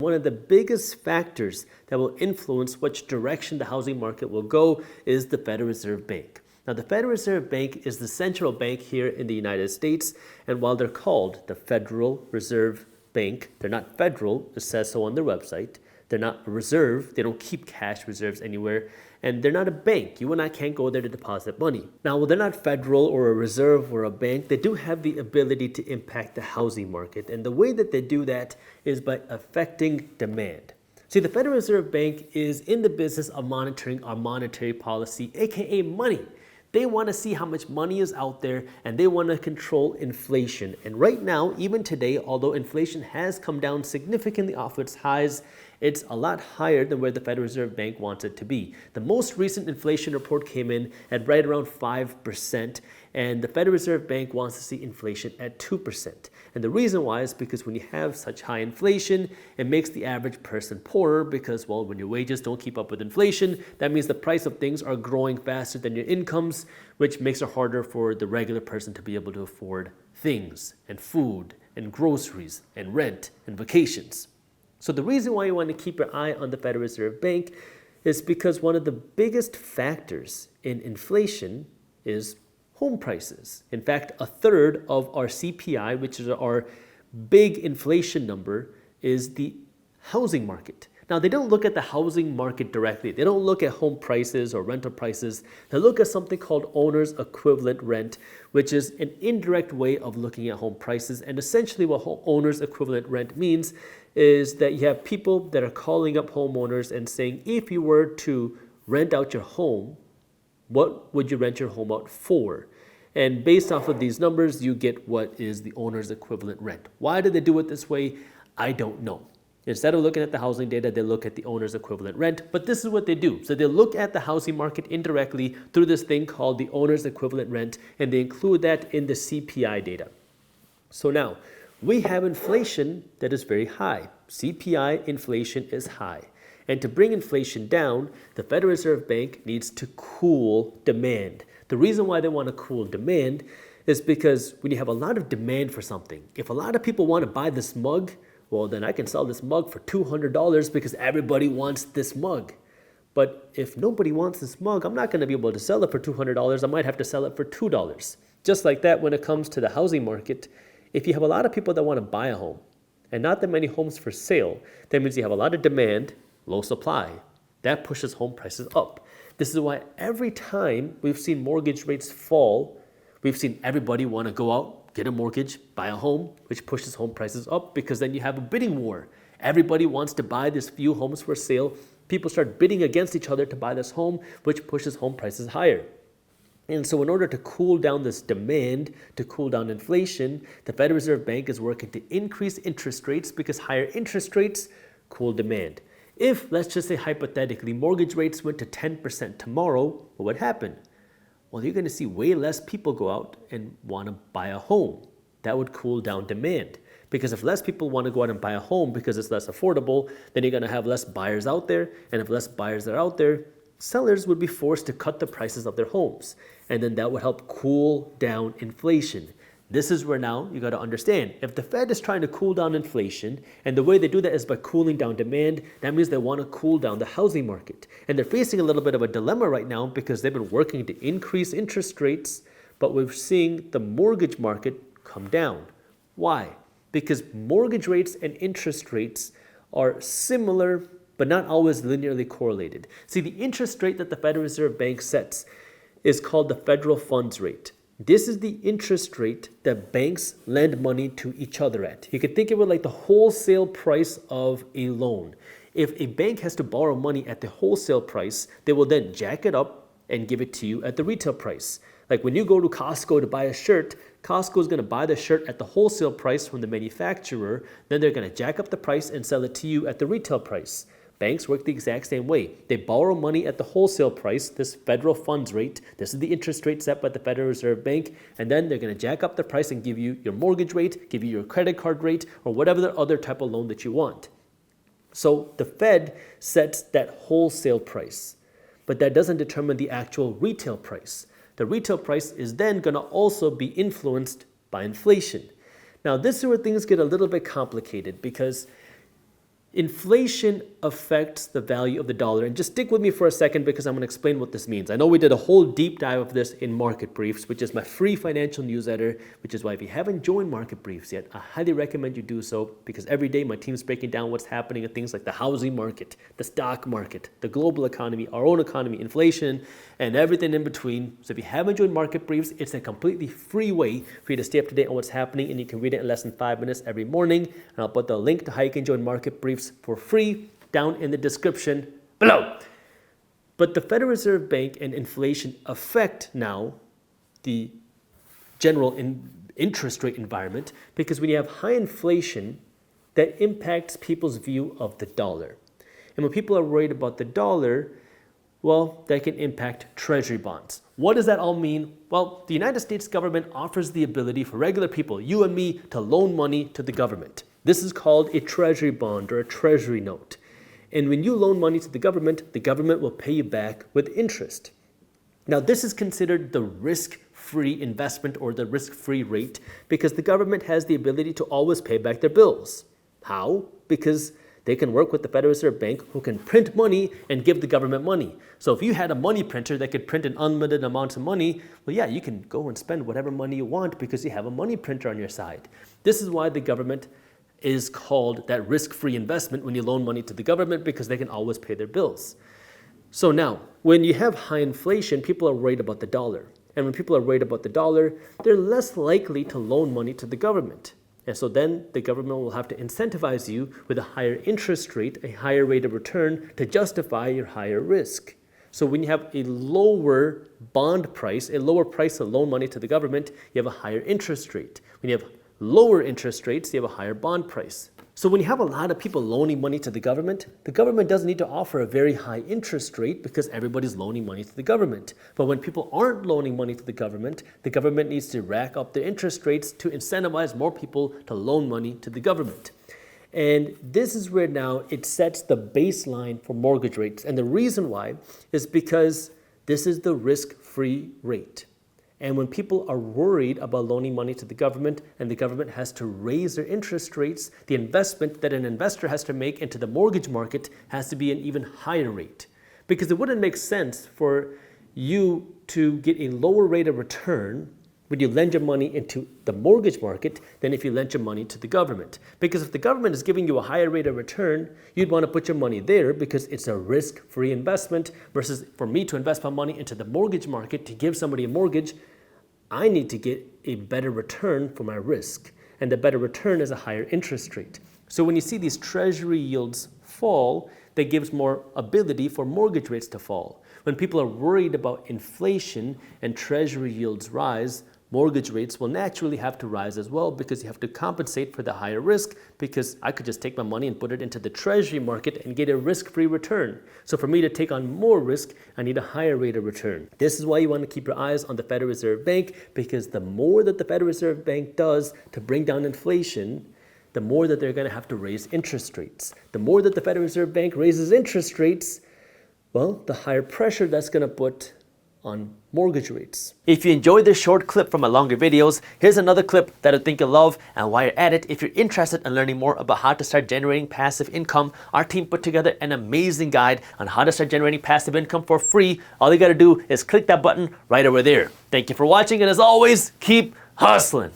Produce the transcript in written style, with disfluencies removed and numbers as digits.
One of the biggest factors that will influence which direction the housing market will go is the Federal Reserve Bank. Now, the Federal Reserve Bank is the central bank here in the United States, and while they're called the Federal Reserve Bank, they're not federal, it says so on their website. They're not a reserve, they don't keep cash reserves anywhere, and they're not a bank. You and I can't go there to deposit money. Now, while they're not federal or a reserve or a bank, they do have the ability to impact the housing market, and the way that they do that is by affecting demand. See, the Federal Reserve Bank is in the business of monitoring our monetary policy, aka money. They want to see how much money is out there, and they want to control inflation. And right now, even today, although inflation has come down significantly off its highs, it's a lot higher than where the Federal Reserve Bank wants it to be. The most recent inflation report came in at right around 5%, and the Federal Reserve Bank wants to see inflation at 2%. And the reason why is because when you have such high inflation, it makes the average person poorer because, well, when your wages don't keep up with inflation, that means the price of things are growing faster than your incomes, which makes it harder for the regular person to be able to afford things and food and groceries and rent and vacations. So the reason why you want to keep your eye on the Federal Reserve Bank is because one of the biggest factors in inflation is home prices. In fact, a third of our CPI, which is our big inflation number, is the housing market. Now, they don't look at the housing market directly. They don't look at home prices or rental prices. They look at something called owner's equivalent rent, which is an indirect way of looking at home prices. And essentially what owner's equivalent rent means is that you have people that are calling up homeowners and saying, if you were to rent out your home, what would you rent your home out for? And based off of these numbers, you get what is the owner's equivalent rent. Why do they do it this way? I don't know. Instead of looking at the housing data, they look at the owner's equivalent rent. But this is what they do. So they look at the housing market indirectly through this thing called the owner's equivalent rent, and they include that in the CPI data. So now, we have inflation that is very high. CPI inflation is high. And to bring inflation down, the Federal Reserve Bank needs to cool demand. The reason why they want to cool demand is because when you have a lot of demand for something, if a lot of people want to buy this mug, well, then I can sell this mug for $200 because everybody wants this mug. But if nobody wants this mug, I'm not going to be able to sell it for $200. I might have to sell it for $2. Just like that, when it comes to the housing market, if you have a lot of people that want to buy a home and not that many homes for sale, that means you have a lot of demand, low supply. That pushes home prices up. This is why every time we've seen mortgage rates fall, we've seen everybody want to go out, get a mortgage, buy a home, which pushes home prices up because then you have a bidding war. Everybody wants to buy this few homes for sale. People start bidding against each other to buy this home, which pushes home prices higher. And so in order to cool down this demand, to cool down inflation, the Federal Reserve Bank is working to increase interest rates because higher interest rates cool demand. If, let's just say hypothetically, mortgage rates went to 10% tomorrow, what would happen? Well, you're going to see way less people go out and want to buy a home. That would cool down demand. Because if less people want to go out and buy a home because it's less affordable, then you're going to have less buyers out there. And if less buyers are out there, sellers would be forced to cut the prices of their homes. And then that would help cool down inflation. This is where now you got to understand, if the Fed is trying to cool down inflation, and the way they do that is by cooling down demand, that means they want to cool down the housing market. And they're facing a little bit of a dilemma right now because they've been working to increase interest rates, but we're seeing the mortgage market come down. Why? Because mortgage rates and interest rates are similar, but not always linearly correlated. See, the interest rate that the Federal Reserve Bank sets is called the federal funds rate. This is the interest rate that banks lend money to each other at. You could think of it like the wholesale price of a loan. If a bank has to borrow money at the wholesale price, they will then jack it up and give it to you at the retail price. Like when you go to Costco to buy a shirt, Costco is going to buy the shirt at the wholesale price from the manufacturer, then they're going to jack up the price and sell it to you at the retail price. Banks work the exact same way. They borrow money at the wholesale price, this federal funds rate. This is the interest rate set by the Federal Reserve Bank. And then they're going to jack up the price and give you your mortgage rate, give you your credit card rate, or whatever the other type of loan that you want. So the Fed sets that wholesale price, but that doesn't determine the actual retail price. The retail price is then going to also be influenced by inflation. Now, this is where things get a little bit complicated because Inflation affects the value of the dollar. And just stick with me for a second because I'm going to explain what this means. I know we did a whole deep dive of this in Market Briefs, which is my free financial newsletter, which is why if you haven't joined Market Briefs yet, I highly recommend you do so because every day my team's breaking down what's happening in things like the housing market, the stock market, the global economy, our own economy, inflation, and everything in between. So if you haven't joined Market Briefs, it's a completely free way for you to stay up to date on what's happening, and you can read it in less than 5 minutes every morning. And I'll put the link to how you can join Market Briefs for free down in the description below. But the Federal Reserve Bank and inflation affect now the general interest rate environment because when you have high inflation, that impacts people's view of the dollar. And when people are worried about the dollar, well, that can impact treasury bonds. What does that all mean? Well, the United States government offers the ability for regular people, you and me, to loan money to the government. This is called a treasury bond or a treasury note. And when you loan money to the government will pay you back with interest. Now, this is considered the risk-free investment or the risk-free rate because the government has the ability to always pay back their bills. How? Because they can work with the Federal Reserve Bank who can print money and give the government money. So if you had a money printer that could print an unlimited amount of money, well, yeah, you can go and spend whatever money you want because you have a money printer on your side. This is why the government is called that risk-free investment when you loan money to the government because they can always pay their bills. So now, when you have high inflation, people are worried about the dollar. And when people are worried about the dollar, they're less likely to loan money to the government. And so then the government will have to incentivize you with a higher interest rate, a higher rate of return to justify your higher risk. So when you have a lower bond price, a lower price to loan money to the government, you have a higher interest rate. When you have lower interest rates, you have a higher bond price. So when you have a lot of people loaning money to the government doesn't need to offer a very high interest rate because everybody's loaning money to the government. But when people aren't loaning money to the government needs to rack up the interest rates to incentivize more people to loan money to the government. And this is where now it sets the baseline for mortgage rates. And the reason why is because this is the risk-free rate. And when people are worried about loaning money to the government and the government has to raise their interest rates, the investment that an investor has to make into the mortgage market has to be an even higher rate. Because it wouldn't make sense for you to get a lower rate of return when you lend your money into the mortgage market than if you lent your money to the government. Because if the government is giving you a higher rate of return, you'd want to put your money there because it's a risk-free investment versus for me to invest my money into the mortgage market to give somebody a mortgage, I need to get a better return for my risk. And the better return is a higher interest rate. So when you see these treasury yields fall, that gives more ability for mortgage rates to fall. When people are worried about inflation and treasury yields rise, mortgage rates will naturally have to rise as well because you have to compensate for the higher risk because I could just take my money and put it into the treasury market and get a risk-free return. So for me to take on more risk, I need a higher rate of return. This is why you want to keep your eyes on the Federal Reserve Bank because the more that the Federal Reserve Bank does to bring down inflation, the more that they're going to have to raise interest rates. The more that the Federal Reserve Bank raises interest rates, well, the higher pressure that's going to put on mortgage rates. If you enjoyed this short clip from my longer videos, here's another clip that I think you'll love. And while you're at it, if you're interested in learning more about how to start generating passive income, our team put together an amazing guide on how to start generating passive income for free. All you got to do is click that button right over there. Thank you for watching, and as always, keep hustling.